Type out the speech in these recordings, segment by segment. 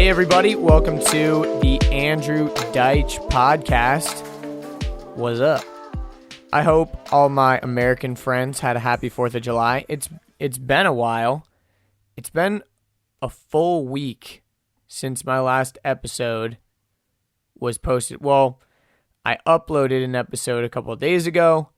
Hey everybody, welcome to the Andrew Deitsch Podcast. What's up? I hope all my American friends had a happy 4th of July. It's been a while. It's been a full week since my last episode was posted. Well, I uploaded an episode a couple of days ago,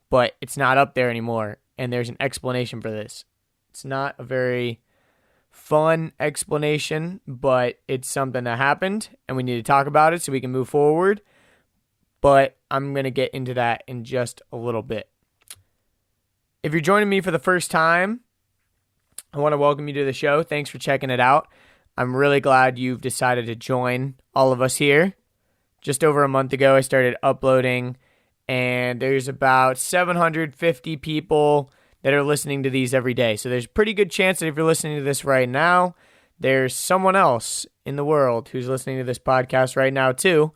but it's not up there anymore, and there's an explanation for this. It's not a very fun explanation, but it's something that happened, and we need to talk about it so we can move forward, but I'm going to get into that in just a little bit. If you're joining me for the first time, I want to welcome you to the show. Thanks for checking it out. I'm really glad you've decided to join all of us here. Just over a month ago, I started uploading, and there's about 750 people that are listening to these every day. So there's a pretty good chance that if you're listening to this right now, there's someone else in the world who's listening to this podcast right now too.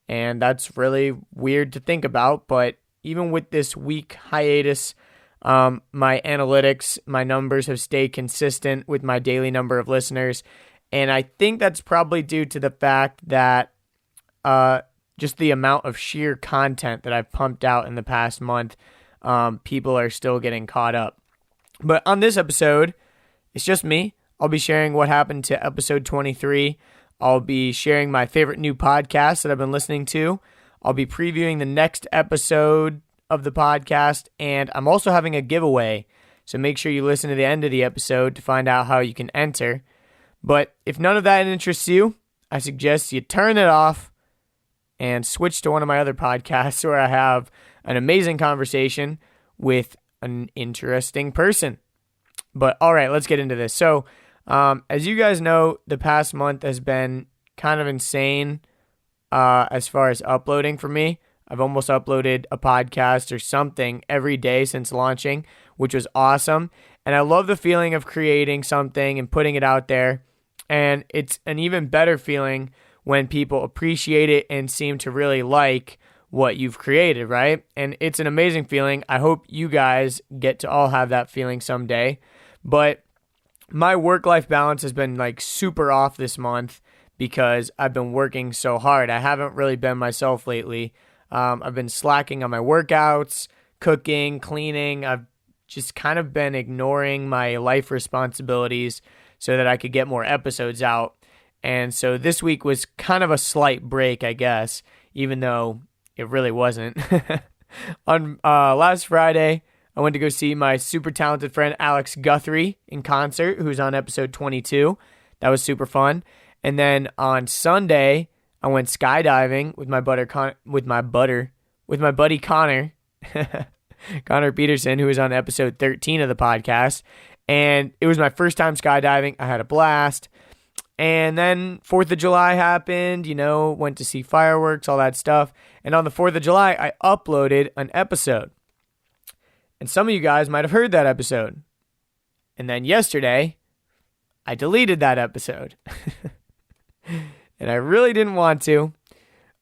And that's really weird to think about. But even with this week hiatus, my analytics, my numbers have stayed consistent with my daily number of listeners. And I think that's probably due to the fact that just the amount of sheer content that I've pumped out in the past month, people are still getting caught up. But on this episode, it's just me. I'll be sharing what happened to episode 23. I'll be sharing my favorite new podcasts that I've been listening to. I'll be previewing the next episode of the podcast, and I'm also having a giveaway. So make sure you listen to the end of the episode to find out how you can enter. But if none of that interests you, I suggest you turn it off and switch to one of my other podcasts where I have an amazing conversation with an interesting person. But all right, let's get into this. So as you guys know, the past month has been kind of insane as far as uploading for me. I've almost uploaded a podcast or something every day since launching, which was awesome. And I love the feeling of creating something and putting it out there. And it's an even better feeling when people appreciate it and seem to really like what you've created, right? And it's an amazing feeling. I hope you guys get to all have that feeling someday. But my work-life balance has been like super off this month because I've been working so hard. I haven't really been myself lately. I've been slacking on my workouts, cooking, cleaning. I've just kind of been ignoring my life responsibilities so that I could get more episodes out. And so this week was kind of a slight break, I guess, even though it really wasn't. On last Friday, I went to go see my super talented friend Alex Guthrie in concert, who's on episode 22. That was super fun. And then on Sunday, I went skydiving with my buddy Connor, Connor Peterson, who was on episode 13 of the podcast. And it was my first time skydiving. I had a blast. And then 4th of July happened, went to see fireworks, all that stuff. And on the 4th of July, I uploaded an episode. And some of you guys might have heard that episode. And then yesterday, I deleted that episode. And I really didn't want to.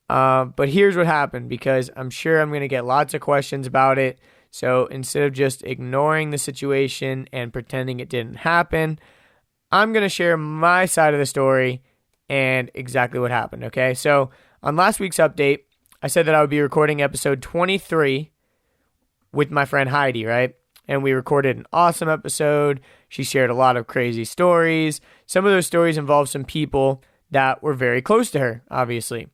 But here's what happened, because I'm sure I'm going to get lots of questions about it. So instead of just ignoring the situation and pretending it didn't happen, I'm going to share my side of the story and exactly what happened, okay? So on last week's update, I said that I would be recording episode 23 with my friend Heidi, right? And we recorded an awesome episode. She shared a lot of crazy stories. Some of those stories involved some people that were very close to her, obviously.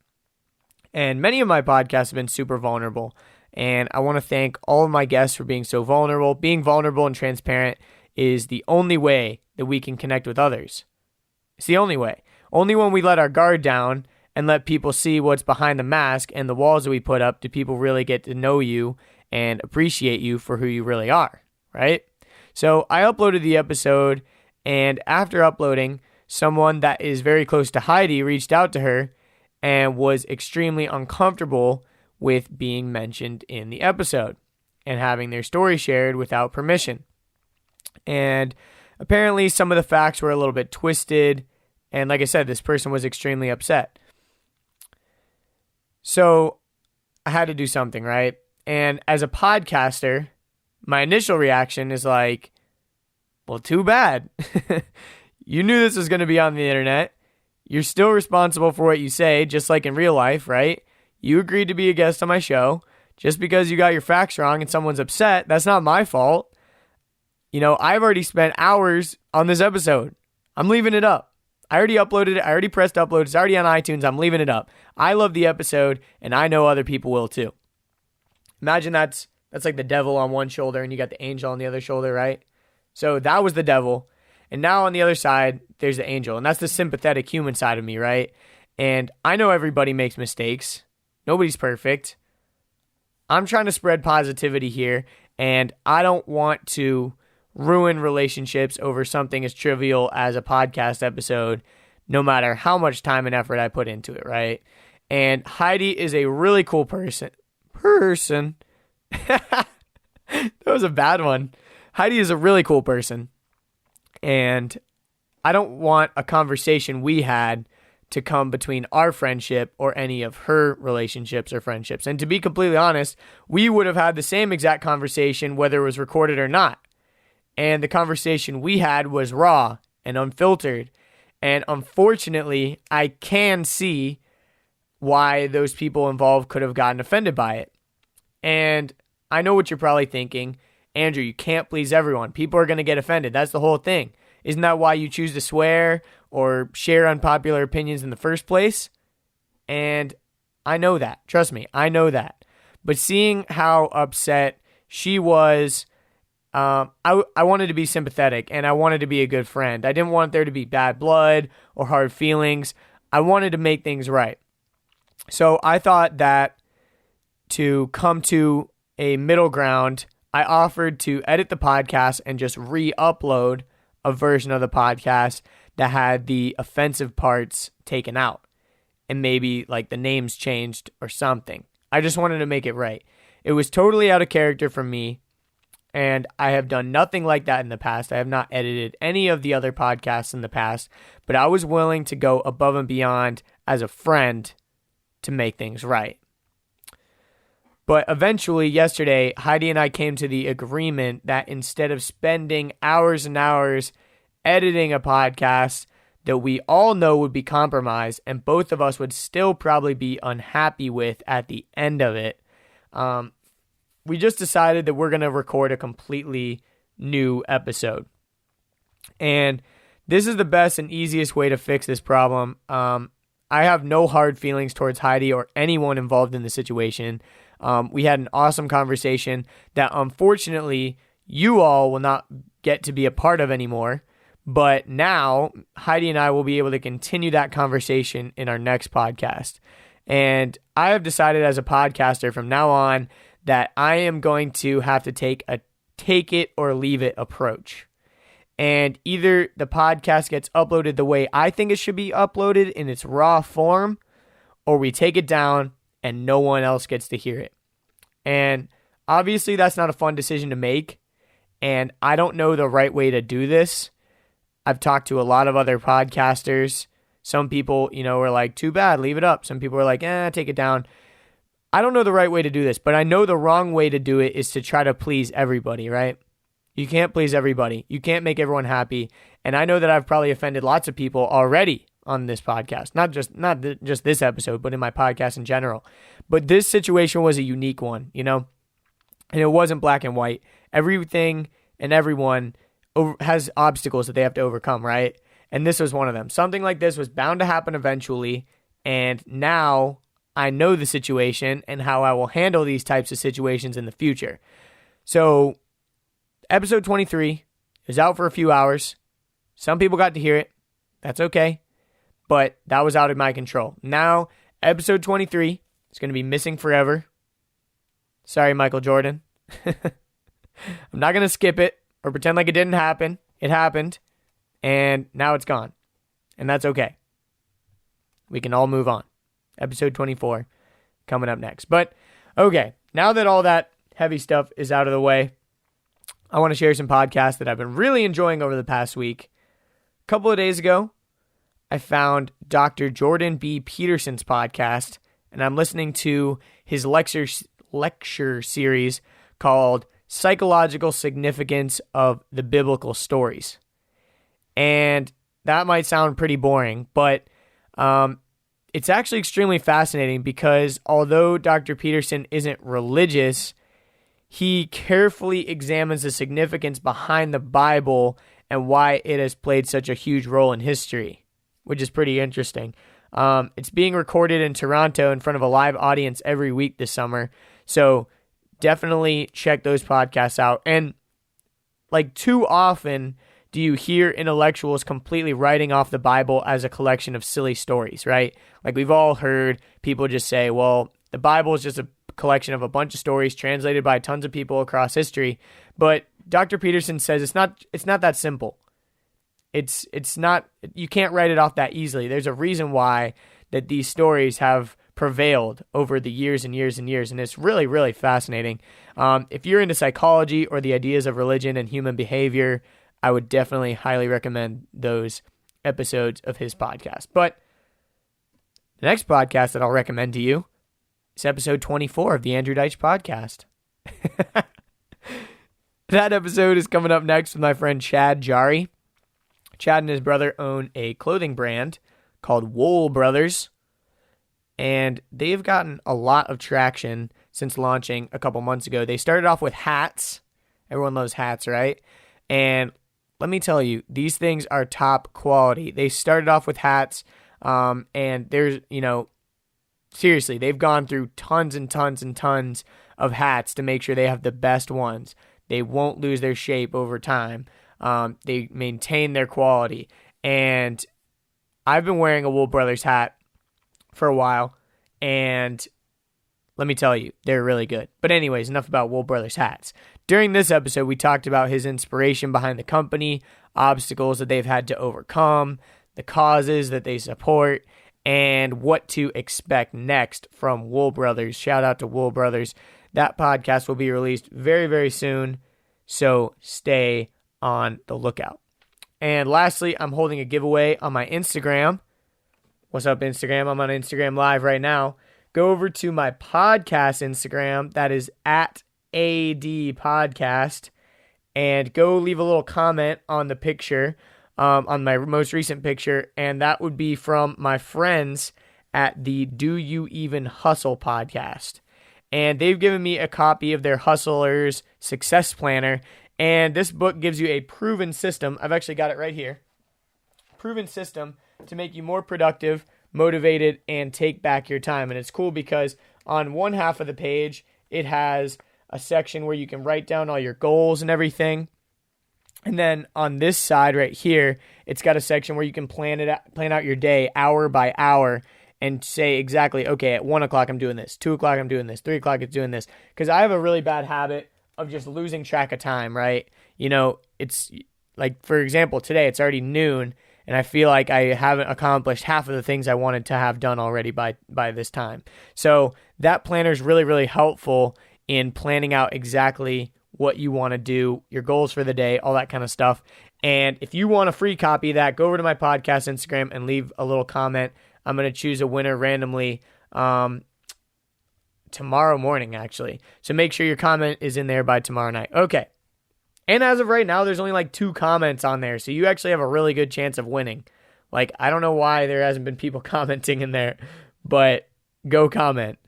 And many of my podcasts have been super vulnerable. And I want to thank all of my guests for being so vulnerable. Being vulnerable and transparent is the only way that we can connect with others. It's the only way. Only when we let our guard down and let people see what's behind the mask and the walls that we put up do people really get to know you and appreciate you for who you really are, right? So I uploaded the episode, and after uploading, someone that is very close to Heidi reached out to her and was extremely uncomfortable with being mentioned in the episode and having their story shared without permission. And apparently some of the facts were a little bit twisted. And like I said, this person was extremely upset. So I had to do something, right? And as a podcaster, my initial reaction is like, well, too bad. You knew this was going to be on the internet. You're still responsible for what you say, just like in real life, right? You agreed to be a guest on my show. Just because you got your facts wrong and someone's upset, that's not my fault. I've already spent hours on this episode. I'm leaving it up. I already uploaded it. I already pressed upload. It's already on iTunes. I'm leaving it up. I love the episode, and I know other people will too. Imagine that's like the devil on one shoulder, and you got the angel on the other shoulder, right? So that was the devil. And now on the other side, there's the angel. And that's the sympathetic human side of me, right? And I know everybody makes mistakes. Nobody's perfect. I'm trying to spread positivity here, and I don't want to ruin relationships over something as trivial as a podcast episode, no matter how much time and effort I put into it, right? And Heidi is a really cool person. That was a bad one. Heidi is a really cool person, and I don't want a conversation we had to come between our friendship or any of her relationships or friendships. And to be completely honest, we would have had the same exact conversation whether it was recorded or not. And the conversation we had was raw and unfiltered. And unfortunately, I can see why those people involved could have gotten offended by it. And I know what you're probably thinking. Andrew, you can't please everyone. People are going to get offended. That's the whole thing. Isn't that why you choose to swear or share unpopular opinions in the first place? And I know that. Trust me, I know that. But seeing how upset she was, I wanted to be sympathetic, and I wanted to be a good friend. I didn't want there to be bad blood or hard feelings. I wanted to make things right. So I thought that to come to a middle ground, I offered to edit the podcast and just re-upload a version of the podcast that had the offensive parts taken out and maybe like the names changed or something. I just wanted to make it right. It was totally out of character for me, and I have done nothing like that in the past. I have not edited any of the other podcasts in the past, but I was willing to go above and beyond as a friend to make things right. But eventually, yesterday, Heidi and I came to the agreement that instead of spending hours and hours editing a podcast that we all know would be compromised and both of us would still probably be unhappy with at the end of it, we just decided that we're going to record a completely new episode. And this is the best and easiest way to fix this problem. I have no hard feelings towards Heidi or anyone involved in the situation. We had an awesome conversation that unfortunately you all will not get to be a part of anymore. But now Heidi and I will be able to continue that conversation in our next podcast. And I have decided as a podcaster from now on that I am going to have to take a take it or leave it approach. And either the podcast gets uploaded the way I think it should be uploaded in its raw form, or we take it down and no one else gets to hear it. And obviously that's not a fun decision to make, and I don't know the right way to do this. I've talked to a lot of other podcasters. Some people, were like, too bad, leave it up. Some people are like, take it down. I don't know the right way to do this, but I know the wrong way to do it is to try to please everybody, right? You can't please everybody. You can't make everyone happy. And I know that I've probably offended lots of people already on this podcast. Not just this episode, but in my podcast in general. But this situation was a unique one, and it wasn't black and white. Everything and everyone has obstacles that they have to overcome, right? And this was one of them. Something like this was bound to happen eventually, and now I know the situation and how I will handle these types of situations in the future. So, episode 23 is out for a few hours. Some people got to hear it. That's okay. But that was out of my control. Now, episode 23 is going to be missing forever. Sorry, Michael Jordan. I'm not going to skip it or pretend like it didn't happen. It happened. And now it's gone. And that's okay. We can all move on. Episode 24 coming up next. But, okay, now that all that heavy stuff is out of the way, I want to share some podcasts that I've been really enjoying over the past week. A couple of days ago, I found Dr. Jordan B. Peterson's podcast, and I'm listening to his lecture series called Psychological Significance of the Biblical Stories. And that might sound pretty boring, but It's actually extremely fascinating because although Dr. Peterson isn't religious, he carefully examines the significance behind the Bible and why it has played such a huge role in history, which is pretty interesting. It's being recorded in Toronto in front of a live audience every week this summer. So definitely check those podcasts out. And like too often do you hear intellectuals completely writing off the Bible as a collection of silly stories, right? Like we've all heard people just say, well, the Bible is just a collection of a bunch of stories translated by tons of people across history. But Dr. Peterson says it's not that simple. It's not, you can't write it off that easily. There's a reason why that these stories have prevailed over the years and years and years, and it's really, really fascinating. If you're into psychology or the ideas of religion and human behavior, I would definitely highly recommend those episodes of his podcast. But the next podcast that I'll recommend to you is episode 24 of the Andrew Deitsch Podcast. That episode is coming up next with my friend Chad Jari. Chad and his brother own a clothing brand called Wool Brothers, and they've gotten a lot of traction since launching a couple months ago. They started off with hats. Everyone loves hats, right? And let me tell you, these things are top quality. They started off with hats, and there's, seriously, they've gone through tons and tons and tons of hats to make sure they have the best ones. They won't lose their shape over time. They maintain their quality. And I've been wearing a Wool Brothers hat for a while, and let me tell you, they're really good. But anyways, enough about Wool Brothers hats. During this episode, we talked about his inspiration behind the company, obstacles that they've had to overcome, the causes that they support, and what to expect next from Wool Brothers. Shout out to Wool Brothers. That podcast will be released very, very soon, so stay on the lookout. And lastly, I'm holding a giveaway on my Instagram. What's up, Instagram? I'm on Instagram Live right now. Go over to my podcast Instagram. That is at AD Podcast. And go leave a little comment on the picture, on my most recent picture. And that would be from my friends at the Do You Even Hustle podcast. And they've given me a copy of their Hustlers Success Planner. And this book gives you a proven system. I've actually got it right here. Proven system to make you more productive, motivated, and take back your time. And it's cool because on one half of the page, it has a section where you can write down all your goals and everything. And then on this side right here, it's got a section where you can plan out your day hour by hour and say exactly, okay, at 1 o'clock I'm doing this, 2 o'clock I'm doing this, 3 o'clock I'm doing this. Because I have a really bad habit of just losing track of time, right? It's like, for example, today it's already noon, and I feel like I haven't accomplished half of the things I wanted to have done already by this time. So that planner is really, really helpful in planning out exactly what you want to do, your goals for the day, all that kind of stuff. And if you want a free copy of that, go over to my podcast Instagram and leave a little comment. I'm going to choose a winner randomly tomorrow morning, actually. So make sure your comment is in there by tomorrow night. Okay. And as of right now, there's only like 2 comments on there. So you actually have a really good chance of winning. Like, I don't know why there hasn't been people commenting in there, but go comment.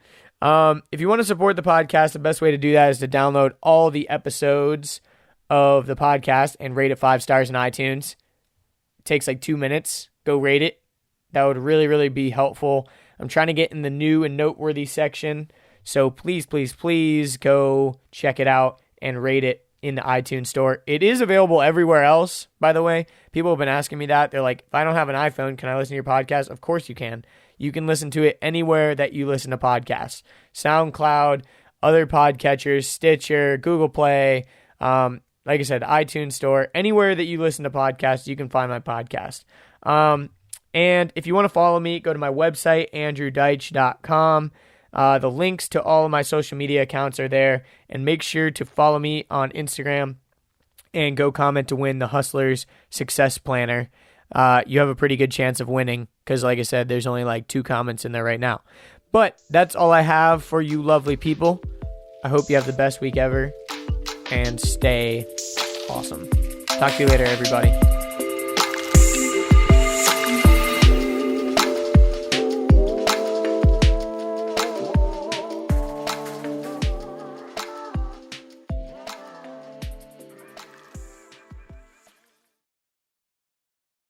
If you want to support the podcast, the best way to do that is to download all the episodes of the podcast and rate it 5 stars in iTunes. It takes like 2 minutes. Go rate it. That would really, really be helpful. I'm trying to get in the new and noteworthy section. So please, please, please go check it out and rate it in the iTunes store. It is available everywhere else, by the way. People have been asking me that. They're like, if I don't have an iPhone, can I listen to your podcast? Of course you can. You can listen to it anywhere that you listen to podcasts. SoundCloud, other podcatchers, Stitcher, Google Play, like I said, iTunes store. Anywhere that you listen to podcasts, you can find my podcast. And if you want to follow me, go to my website, andrewdeitsch.com. The links to all of my social media accounts are there. And make sure to follow me on Instagram and go comment to win the Hustlers Success Planner. You have a pretty good chance of winning because, like I said, there's only like 2 comments in there right now. But that's all I have for you lovely people. I hope you have the best week ever and stay awesome. Talk to you later, everybody.